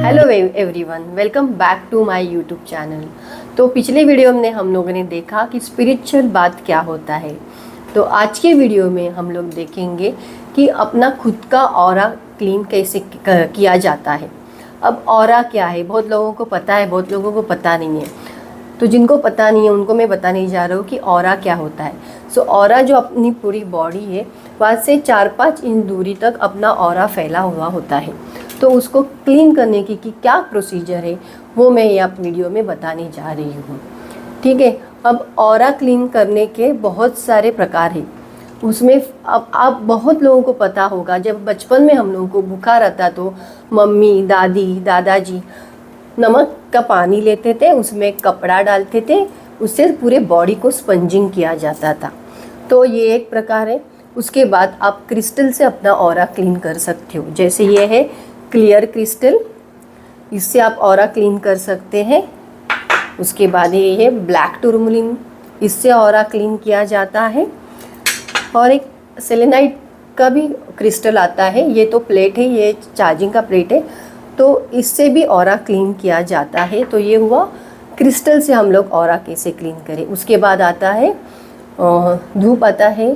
Hello everyone, welcome back to my YouTube channel. तो पिछले video में हम लोगों ने देखा कि स्पिरिचुअल बात क्या होता है। तो आज के वीडियो में हम लोग देखेंगे कि अपना खुद का ऑरा क्लीन कैसे किया जाता है। अब ऑरा क्या है, बहुत लोगों को पता है, बहुत लोगों को पता नहीं है। तो जिनको पता नहीं है उनको मैं बताने जा रहा हूँ कि ऑरा क्या होता है। सो ऑरा जो अपनी पूरी बॉडी है वहाँ से 4-5 इंच दूरी तक अपना ऑरा फैला हुआ होता है। तो उसको क्लीन करने की कि क्या प्रोसीजर है वो मैं ये आप वीडियो में बताने जा रही हूँ। ठीक है। अब ऑरा क्लीन करने के बहुत सारे प्रकार हैं। उसमें अब आप बहुत लोगों को पता होगा, जब बचपन में हम लोगों को बुखार आता तो मम्मी, दादी, दादाजी नमक का पानी लेते थे, उसमें कपड़ा डालते थे, उससे पूरे बॉडी को स्पंजिंग किया जाता था। तो ये एक प्रकार है। उसके बाद आप क्रिस्टल से अपना ऑरा क्लीन कर सकते हो। जैसे ये है क्लियर क्रिस्टल, इससे आप ऑरा क्लीन कर सकते हैं। उसके बाद ये है ब्लैक टूरमलिन, इससे ऑरा क्लीन किया जाता है। और एक सेलेनाइट का भी क्रिस्टल आता है, ये तो प्लेट है, ये चार्जिंग का प्लेट है, तो इससे भी ऑरा क्लीन किया जाता है। तो ये हुआ क्रिस्टल से हम लोग ऑरा कैसे क्लीन करें। उसके बाद आता है धूप आता है,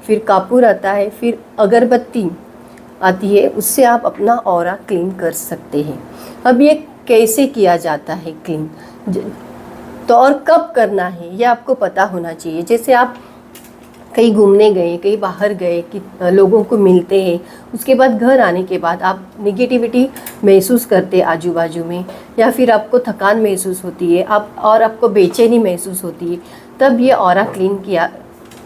फिर कपूर आता है, फिर अगरबत्ती आती है, उससे आप अपना ऑरा क्लीन कर सकते हैं। अब ये कैसे किया जाता है क्लीन, तो और कब करना है ये आपको पता होना चाहिए। जैसे आप कहीं घूमने गए, कहीं बाहर गए, कि लोगों को मिलते हैं, उसके बाद घर आने के बाद आप नेगेटिविटी महसूस करते आजू बाजू में, या फिर आपको थकान महसूस होती है और आपको बेचैनी महसूस होती है, तब ये ऑरा क्लीन किया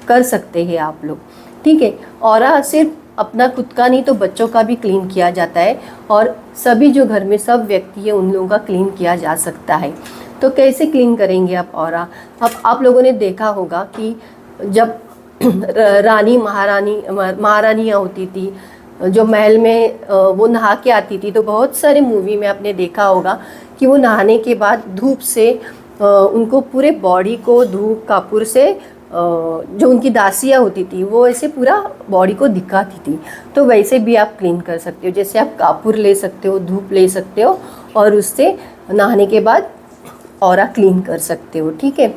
कर सकते हैं आप लोग। ठीक है। ऑरा सिर्फ अपना खुद का नहीं तो बच्चों का भी क्लीन किया जाता है, और सभी जो घर में सब व्यक्ति है उन लोगों का क्लीन किया जा सकता है। तो कैसे क्लीन करेंगे आप ऑरा। अब आप लोगों ने देखा होगा कि जब रानी महारानियाँ होती थी, जो महल में वो नहा के आती थी, तो बहुत सारे मूवी में आपने देखा होगा कि वो नहाने के बाद धूप से उनको पूरे बॉडी को धूप कपूर से जो उनकी दासियाँ होती थी वो ऐसे पूरा बॉडी को दिखाती थी। तो वैसे भी आप क्लीन कर सकते हो। जैसे आप कपूर ले सकते हो, धूप ले सकते हो, और उससे नहाने के बाद ऑरा क्लीन कर सकते हो। ठीक है।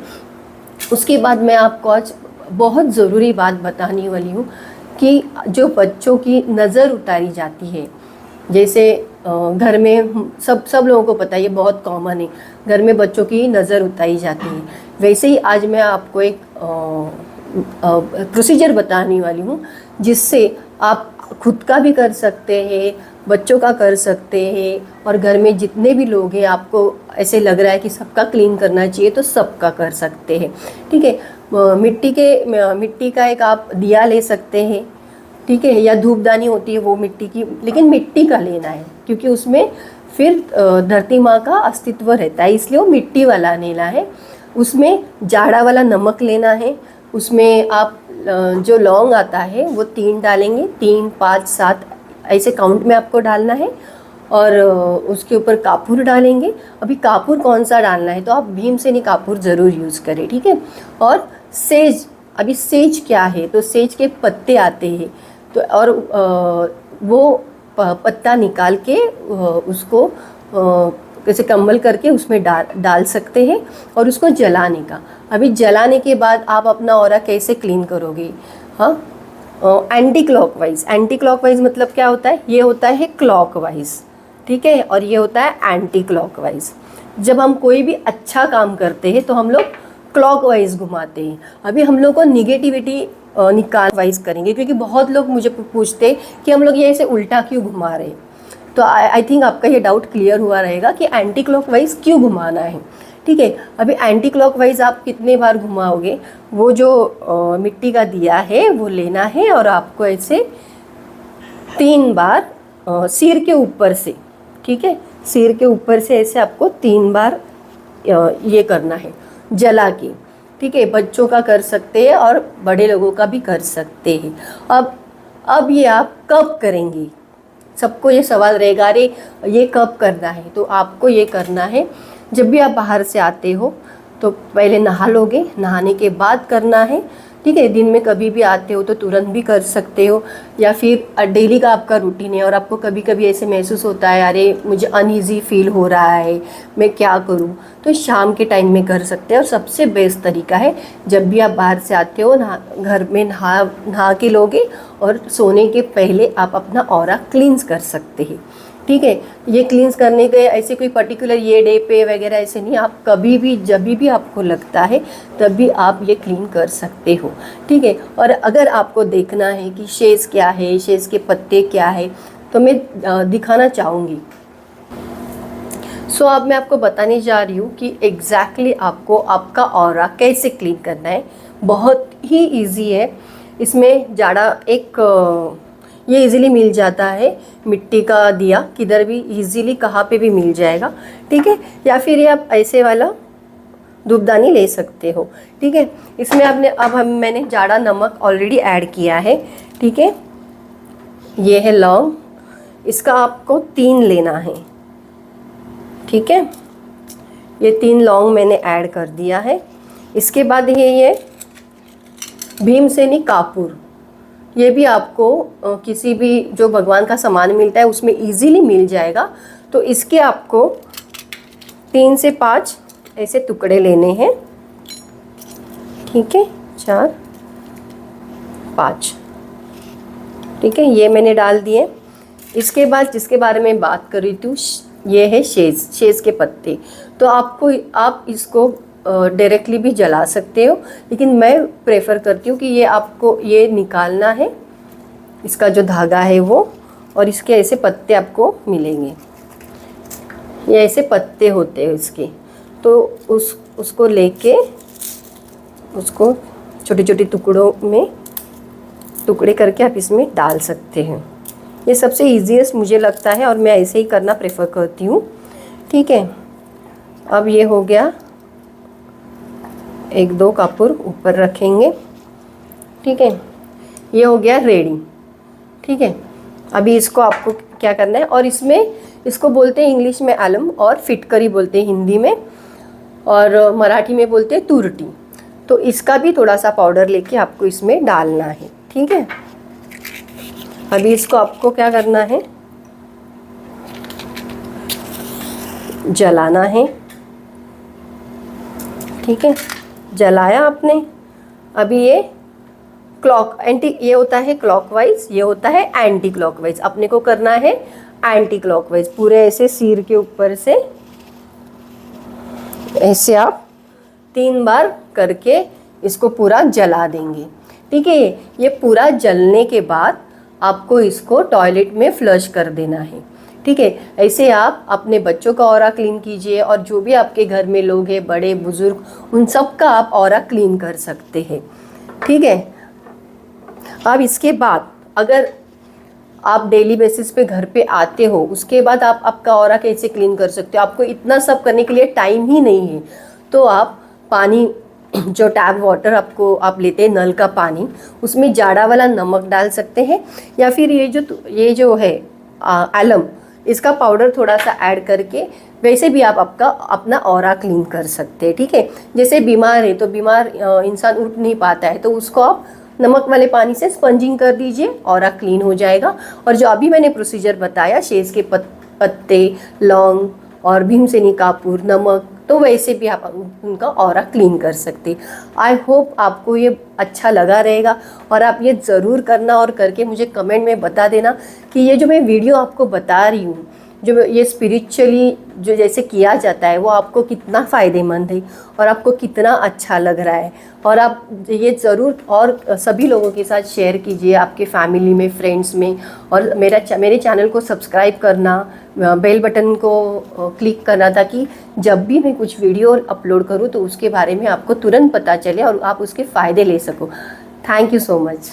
उसके बाद मैं आपको आज बहुत ज़रूरी बात बताने वाली हूँ कि जो बच्चों की नज़र उतारी जाती है, जैसे घर में सब लोगों को पता है, ये बहुत कॉमन है, घर में बच्चों की नज़र उतारी जाती है। वैसे ही आज मैं आपको एक प्रोसीजर बताने वाली हूँ, जिससे आप खुद का भी कर सकते हैं, बच्चों का कर सकते हैं, और घर में जितने भी लोग हैं आपको ऐसे लग रहा है कि सबका क्लीन करना चाहिए तो सबका कर सकते हैं। ठीक है। मिट्टी का एक आप दिया ले सकते हैं। ठीक है। या धूपदानी होती है वो मिट्टी की, लेकिन मिट्टी का लेना है, क्योंकि उसमें फिर धरती माँ का अस्तित्व रहता है, इसलिए वो मिट्टी वाला लेना है। उसमें जाड़ा वाला नमक लेना है। उसमें आप जो लौंग आता है वो 3 डालेंगे, 3, 5, 7 ऐसे काउंट में आपको डालना है। और उसके ऊपर कपूर डालेंगे। अभी कपूर कौन सा डालना है, तो आप भीमसेनी कपूर ज़रूर यूज़ करें। ठीक है। और सेज, अभी सेज क्या है, तो सेज के पत्ते आते हैं, तो और वो पत्ता निकाल के उसको कैसे कंबल करके उसमें डाल सकते हैं, और उसको जलाने का। अभी जलाने के बाद आप अपना ऑरा कैसे क्लीन करोगे। हाँ, एंटी क्लॉकवाइज मतलब क्या होता है, ये होता है क्लॉकवाइज। ठीक है। और ये होता है एंटी क्लॉकवाइज। जब हम कोई भी अच्छा काम करते हैं तो हम लोग क्लॉकवाइज घुमाते हैं। अभी हम लोग को निगेटिविटी निकाल वाइज करेंगे, क्योंकि बहुत लोग मुझे पूछते हैं कि हम लोग ये ऐसे उल्टा क्यों घुमा रहे हैं। तो आई थिंक आपका ये डाउट क्लियर हुआ रहेगा कि एंटी क्लॉकवाइज क्यों घुमाना है। ठीक है। अभी एंटी क्लॉकवाइज आप कितने बार घुमाओगे, वो जो मिट्टी का दिया है वो लेना है, और आपको ऐसे 3 बार सिर के ऊपर से, ठीक है, सिर के ऊपर से ऐसे आपको 3 बार ये करना है जला के। ठीक है। बच्चों का कर सकते हैं और बड़े लोगों का भी कर सकते हैं। अब ये आप कब करेंगे, सबको ये सवाल रहेगा, अरे ये कब करना है। तो आपको ये करना है जब भी आप बाहर से आते हो तो पहले नहा लोगे, नहाने के बाद करना है। ठीक है, दिन में कभी भी आते हो तो तुरंत भी कर सकते हो, या फिर डेली का आपका रूटीन है और आपको कभी कभी ऐसे महसूस होता है अरे मुझे अनईजी फील हो रहा है, मैं क्या करूं, तो शाम के टाइम में कर सकते हैं। और सबसे बेस्ट तरीका है जब भी आप बाहर से आते हो, घर में नहा के लोगे और सोने के पहले आप अपना ऑरा क्लींस कर सकते हैं। ठीक है, ये क्लींस करने के ऐसे कोई पर्टिकुलर ये डे पे वगैरह ऐसे नहीं, आप कभी भी जब भी आपको लगता है तब भी आप ये क्लीन कर सकते हो। ठीक है, और अगर आपको देखना है कि शेज़ क्या है, शेज़ के पत्ते क्या है, तो मैं दिखाना चाहूँगी। सो अब मैं आपको बताने जा रही हूँ कि एग्जैक्टली आपको आपका ऑरा कैसे क्लीन करना है। बहुत ही ईजी है। इसमें जाड़ा ये इजीली मिल जाता है, मिट्टी का दिया किधर भी इजीली कहाँ पे भी मिल जाएगा। ठीक है, या फिर ये आप ऐसे वाला धूपदानी ले सकते हो। ठीक है, इसमें मैंने जाड़ा नमक ऑलरेडी ऐड किया है। ठीक है, ये है लौंग, इसका आपको 3 लेना है। ठीक है, ये 3 लौंग मैंने ऐड कर दिया है। इसके बाद ये भीमसेनी कापूर, ये भी आपको किसी भी जो भगवान का सामान मिलता है उसमें इजीली मिल जाएगा। तो इसके आपको 3 से 5 ऐसे टुकड़े लेने हैं। ठीक है, 4 5। ठीक है, ये मैंने डाल दिए। इसके बाद जिसके बारे में बात कर रही थी ये है शेज़ के पत्ते। तो आप इसको डायरेक्टली भी जला सकते हो, लेकिन मैं प्रेफर करती हूँ कि ये आपको ये निकालना है, इसका जो धागा है वो, और इसके ऐसे पत्ते आपको मिलेंगे। ये ऐसे पत्ते होते हैं इसके, तो उसको लेके उसको छोटे छोटे टुकड़ों में टुकड़े करके आप इसमें डाल सकते हैं। ये सबसे ईजीएस्ट मुझे लगता है और मैं ऐसे ही करना प्रेफर करती हूँ। ठीक है, अब ये हो गया, 1-2 कपूर ऊपर रखेंगे। ठीक है, ये हो गया रेडी। ठीक है, अभी इसको आपको क्या करना है, और इसको बोलते हैं इंग्लिश में आलम और फिटकरी बोलते हैं हिंदी में, और मराठी में बोलते हैं तुरटी। तो इसका भी थोड़ा सा पाउडर लेके आपको इसमें डालना है। ठीक है, अभी इसको आपको क्या करना है, जलाना है। ठीक है, जलाया आपने। अभी ये ये होता है क्लॉकवाइज, ये होता है एंटी क्लॉकवाइज। अपने को करना है एंटी क्लॉकवाइज, पूरे ऐसे सिर के ऊपर से ऐसे आप 3 बार करके इसको पूरा जला देंगे। ठीक है, ये पूरा जलने के बाद आपको इसको टॉयलेट में फ्लश कर देना है। ठीक है, ऐसे आप अपने बच्चों का ऑरा क्लीन कीजिए, और जो भी आपके घर में लोग हैं, बड़े बुजुर्ग, उन सब का आप ऑरा क्लीन कर सकते हैं। ठीक है, अब इसके बाद अगर आप डेली बेसिस पे घर पे आते हो, उसके बाद आप आपका ऑरा कैसे क्लीन कर सकते हो। आपको इतना सब करने के लिए टाइम ही नहीं है, तो आप पानी जो टैप वाटर आप लेते हैं, नल का पानी, उसमें जाड़ा वाला नमक डाल सकते हैं, या फिर ये जो है आलम, इसका पाउडर थोड़ा सा ऐड करके वैसे भी आप अपना ऑरा क्लीन कर सकते हैं। ठीक है, जैसे बीमार है तो बीमार इंसान उठ नहीं पाता है, तो उसको आप नमक वाले पानी से स्पंजिंग कर दीजिए, ऑरा क्लीन हो जाएगा। और जो अभी मैंने प्रोसीजर बताया, शेज़ के पत्ते, लौंग और भीमसेनी कापूर, नमक, तो वैसे भी आप उनका ऑरा क्लीन कर सकते। आई होप आपको ये अच्छा लगा रहेगा, और आप ये ज़रूर करना, और करके मुझे कमेंट में बता देना कि ये जो मैं वीडियो आपको बता रही हूँ, जो ये स्पिरिचुअली जो जैसे किया जाता है, वो आपको कितना फ़ायदेमंद है और आपको कितना अच्छा लग रहा है। और आप ये ज़रूर और सभी लोगों के साथ शेयर कीजिए, आपके फैमिली में, फ्रेंड्स में, और मेरे चैनल को सब्सक्राइब करना, बेल बटन को क्लिक करना, ताकि जब भी मैं कुछ वीडियो अपलोड करूँ तो उसके बारे में आपको तुरंत पता चले और आप उसके फ़ायदे ले सको। Thank you so much.